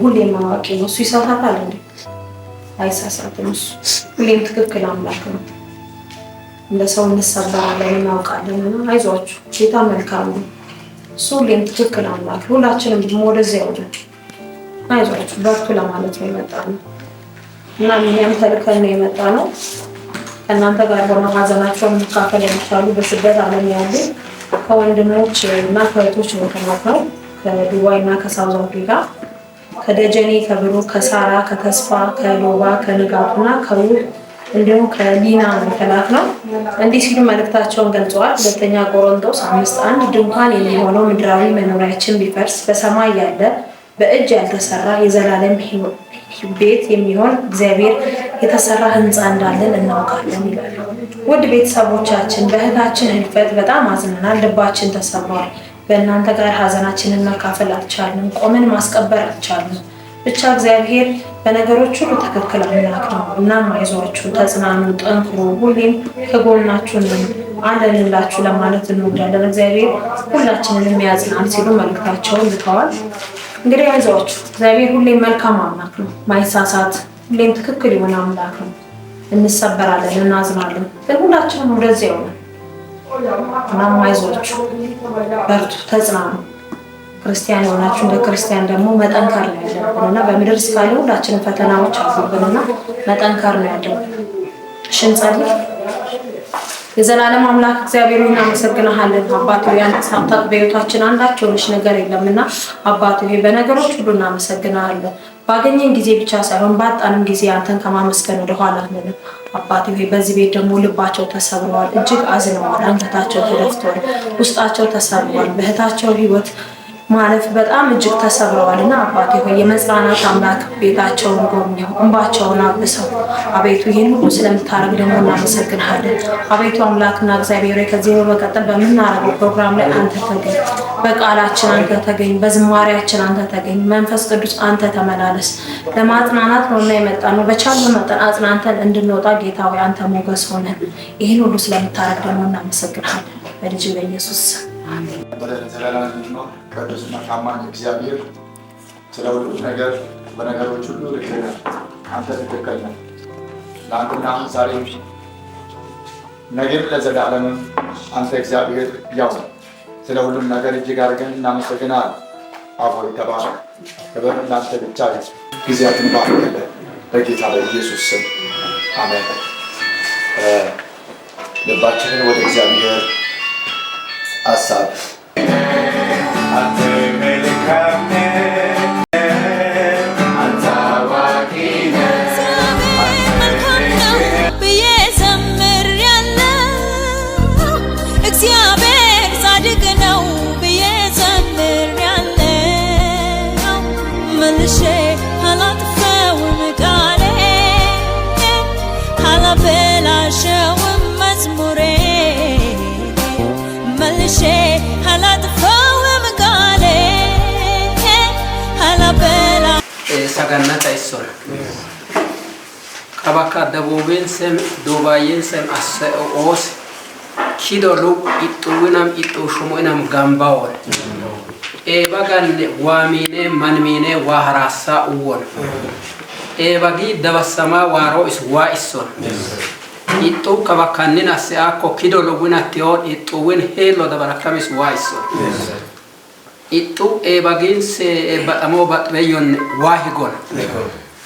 ሁሌም አዋቂ ነው። እሱ ይሳሳታል እንዴ? አይሳሳትም። እሱ ሁሌም ትክክል አምላክ ነው። እንደ ሰው እንሰበራለን እናውቃለን። አይዟችሁ ጌታ መልካም ነው። እሱ ሁሌም ትክክል አምላክ። ሁላችንም ደግሞ ወደዚያው ነው። አይዟችሁ በርቱ ለማለት ነው የመጣነው እና እኛም ተልከን ነው የመጣነው። ከእናንተ ጋር ሆነው ሀዘናቸውን መካፈል የሚቻሉ በስደት ዓለም ያሉ ከወንድሞች እና ከእህቶች ነው የተማርነው። ከዱባይ እና ከሳውዝ አፍሪካ ከደጀኔ፣ ከብሩክ፣ ከሳራ፣ ከተስፋ፣ ከሎባ፣ ከንጋቱ እና ከውብ እንዲሁም ከሊና መከላት ነው። እንዲህ ሲሉ መልእክታቸውን ገልጸዋል። ሁለተኛ ቆሮንቶስ 5:1 ድንኳን የሚሆነው ምድራዊ መኖሪያችን ቢፈርስ በሰማይ ያለ በእጅ ያልተሰራ የዘላለም ቤት የሚሆን እግዚአብሔር የተሰራ ህንፃ እንዳለን እናውቃለን ይላል። ውድ ቤተሰቦቻችን በእህታችን ህልፈት በጣም አዝነናል። ልባችን ተሰብሯል። በእናንተ ጋር ሀዘናችንን መካፈል አልቻልንም። ቆመን ማስቀበር አልቻልንም። ብቻ እግዚአብሔር በነገሮች ሁሉ ትክክል አምላክ ነው። እናም አይዟችሁ፣ ተጽናኑ፣ ጠንክሩ፣ ሁሌም ከጎናችሁ ነን አለንላችሁ ለማለት እንወዳለን። እግዚአብሔር ሁላችንንም ያጽናል ሲሉ መልእክታቸውን ልከዋል። እንግዲህ አይዟችሁ፣ እግዚአብሔር ሁሌም መልካም አምላክ ነው፣ ማይሳሳት ሁሌም ትክክል የሆነ አምላክ ነው። እንሰበራለን፣ እናዝናለን፣ ግን ሁላችንም ወደዚያው ነን። እናም አይዟችሁ፣ በርቱ፣ ተጽናኑ። ክርስቲያን የሆናችሁ እንደ ክርስቲያን ደግሞ መጠንከር ነው ያለብን እና በምድር እስካለ ሁላችንም ፈተናዎች አሉብንና መጠንከር ነው ያለብን። እሺ እንጸልይ። የዘላለም አምላክ እግዚአብሔር ሆይ እናመሰግናለን። አባት ሆይ አንተ ሳታውቅ በሕይወታችን አንዳች የሆነች ነገር የለምና አባት ሆይ በነገሮች ሁሉ እናመሰግናለን። ባገኘን ጊዜ ብቻ ሳይሆን ባጣንም ጊዜ አንተን ከማመስገን ወደ ኋላ አንልም። አባት ሆይ በዚህ ቤት ደግሞ ልባቸው ተሰብረዋል፣ እጅግ አዝነዋል፣ አንገታቸው ተደፍቷል፣ ውስጣቸው ተሰብሯል። በእህታቸው ሕይወት ማለፍ በጣም እጅግ ተሰብረዋልና አባቴ ሆይ የመጽናናት አምላክ ቤታቸውን ጎብኘው፣ እንባቸውን አብሰው። አቤቱ ይህን ሁሉ ስለምታረግ ደግሞ እናመሰግንሃለን። አቤቱ አምላክና እግዚአብሔር ከዚህ በመቀጠል በምናረገው ፕሮግራም ላይ አንተ ተገኝ፣ በቃላችን አንተ ተገኝ፣ በዝማሬያችን አንተ ተገኝ። መንፈስ ቅዱስ አንተ ተመላለስ። ለማጽናናት ነውና የመጣ ነው። በቻልነው መጠን አጽናንተን እንድንወጣ ጌታ ሆይ አንተ ሞገስ ሆነን። ይህን ሁሉ ስለምታረግ ደግሞ እናመሰግንሃለን። በልጅ በኢየሱስ አሜን። ቅዱስና ታማኝ እግዚአብሔር ስለ ሁሉ ነገር በነገሮች ሁሉ ልክ ነህ። አንተ ትክክል ነህ። ለአንተና ዛሬ ነገም ለዘላለምም አንተ እግዚአብሔር ያው ስለ ሁሉም ነገር እጅግ አድርገን እናመሰግናለን። አብ ሆይ ተባረክ። ክብር ለአንተ ብቻ ይሁን። ጊዜያትን ባርከልን በጌታ በኢየሱስ ስም አሜን። ልባችንን ወደ እግዚአብሔር አሳብ sagannata isson qabaka dabobin sem dubayin sem asse os kidolu ituwinam itu shuminam gambawon e bagan wamine manmine wa harasa uwon e bagi dabasama waro is wa isson itu kabakannin asse akko kidolu winatio ituwin helo dabarakamis wa isson itu bagin se batamo batbeyon wahigon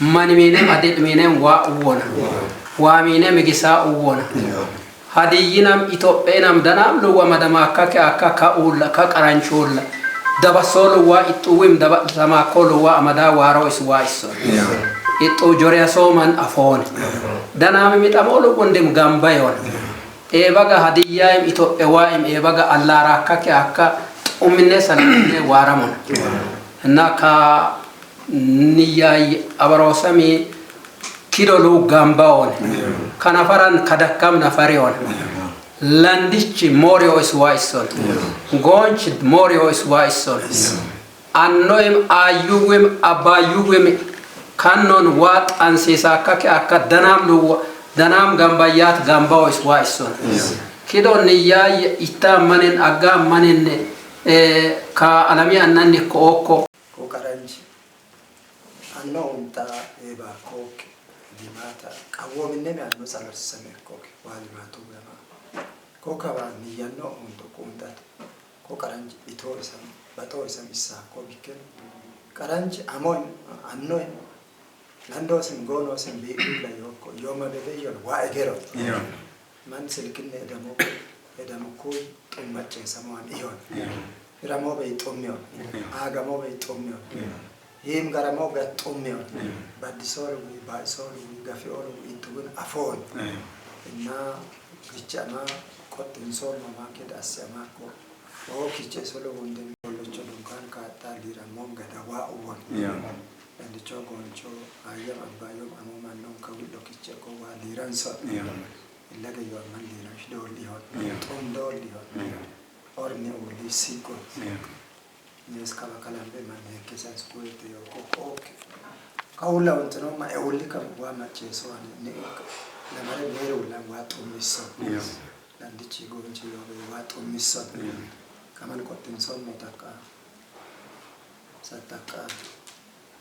manimine adidmine wa uwona wamine migisa uwona hadiyinam itopenam danam luwa madamaka ka ulla ka qarancholla dabasolo wa ituwim daba samakolo wa amada waro iswa iso itu joria soman afon danam mitamolo gondem gambayon baga hadiyam itopewaim baga allara ka umine sanne waramon naka niyay abarosami kidolu gambaon kanafaran kadakam nafarion landichi morio is waison gonch morio is waison annoim ayuwem abayuwem kanon wat ansisa kake akadanam lu danam gambayat gambao is waison kidon niyay itamanen aga manen ka alami annani ko karanji Anno unta eba kok di mata kawomine mi anno salarsame kok wali matu gama kokaba ni yanno unto kuntat ko karanji ito isam bato isam isa ko biken karanji amon anno lando sim gono sim bi la yoko yoma bebe yon wa egero man silkin edamo ko tumache samwan iyon ramo be tomyo aga mo be tomyo him garamo be tomyo badisoro ba soro gafioro itun afon na kichama kotin sol mama ke dasama ko o kiche solo wonde lo chodon kan ka ta dira mom gada wa won and chogo cho ayam abayo amoma non ka wi kiche ko wa diran so ilaga yo man dira shdo li hot ton do li hot or ne o li siko nes kala kala be man ke sa school te yo ko kaula ontano ma e oli kam wa ma cheso ne la mare vero la wa to miso la dici go nci yo wa to miso kama ko tenson motaka sataka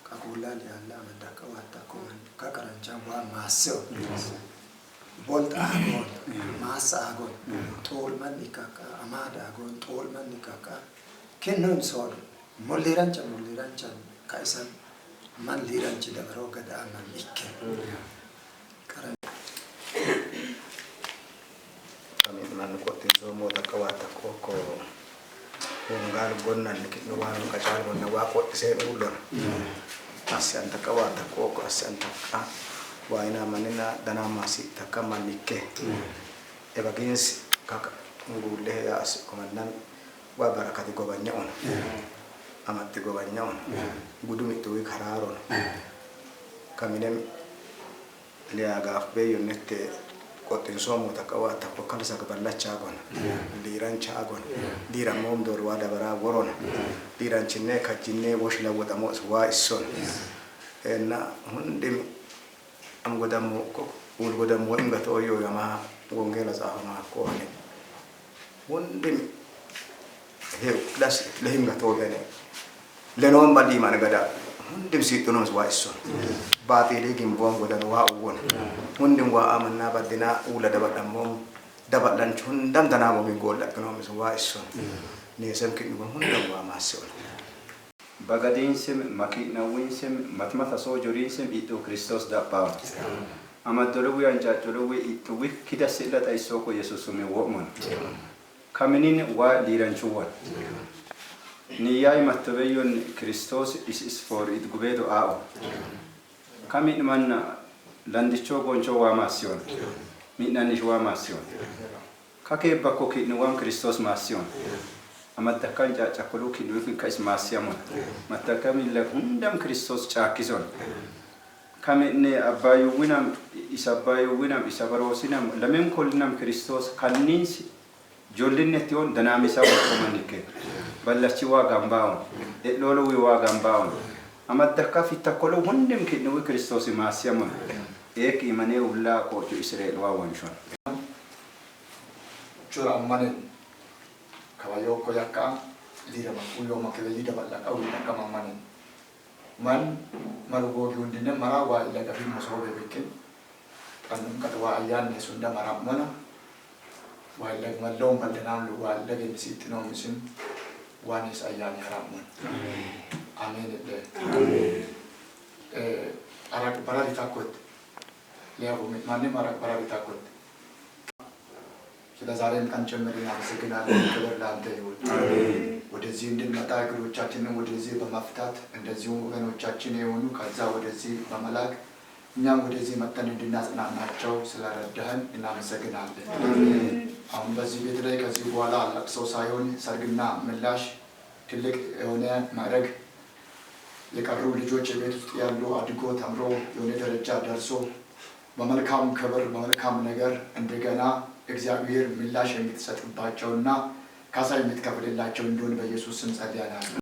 kakula le alla mandaka wa ta ko ka karanja wa maso bolta agon masa agon tol man ikaka amada agon tol man ikaka kenon sol molirancha kaisan man liranchi da roga da man ikke karan kami man ko tinso mo ta kawata ko ngal gonnan ki no wano ka chal mon wa ko se ulon asyan ta kawata ko asyan ta wa ina manina dana masi ta kama nikke e bagins kaka ngule ya as komandan wa barakati go banyaon amatti go banyaon gudumi to kararon kaminem le aga be yonete ko tinso mo ta kawata ko kan sa balla chagon liran chagon liran mom dor wada bara goron liran chinne ka chinne woshla wada mo wa ison na hundim am godam ko ul godam mo inga to yo yama wongela sa ma ko ne hundim he class le hinga to bene le non badi man gada hundim si to no wa ison baati le gim bon godam wa won hundim wa amanna badina ula da badam mom dabat dan chundam dana mo mi golda kono mi wa ison ne sem ki mo hundam wa masol bagadinsem makina winsem matmata sojorinsem itu Kristus da pa amadoro wi anja toro wi itu wi kida sila ta isoko yesus me womon kaminin wa liranchuwa ni yai matabeyon Kristus is for it gubedo ao kamin manna landicho goncho wa masion minna ni wa masion kake bako ki ni wan Kristus masion amatakan ja chakolo ki ni kais masiam matakami la hundam Kristus chakison kami ne abayu winam isabaro sinam lamem kolinam Kristus kanins jollinnetion danamisa ko manike ballachi wa gambao e lolo wi wa gambao amataka fitakolo hundem ki ni Kristus masiam ek imane ulla ko to Israel wa wanshon chura manen kawayo ko yakka lira makulo makele lida balla ka wi kama manen man marugo gundine marawa ila gabi mosobe bikin kanum katwa ayan ne sunda marap mana wa ila malom baldanam lu wa ila ge sitino misin wanis ayan haram amen de arak para ditakut liabu mitmane marak para ditakut kita ዛሬም ቀን ጨምረን እናመሰግናለን ክብር ላንተ ይሁን ወደዚህ እንድንመጣ እግሮቻችንን ወደዚህ በማፍታት እንደዚሁ ወገኖቻችን የሆኑ ከዛ ወደዚህ በመላክ እኛም ወደዚህ መጥተን እንድናጽናናቸው ስለረዳህን እናመሰግናለን አሁን በዚህ ቤት ላይ ከዚህ በኋላ ለቅሶ ሳይሆን ሰርግና ምላሽ ትልቅ የሆነ ማድረግ የቀሩ ልጆች ቤት ውስጥ ያሉ አድጎ ተምሮ የሆነ ደረጃ ደርሶ በመልካም ክብር በመልካም ነገር እንደገና እግዚአብሔር ምላሽ የምትሰጥባቸውና ካሳ የምትከፍልላቸው እንደሆነ በኢየሱስ ስም ጸልያለሁ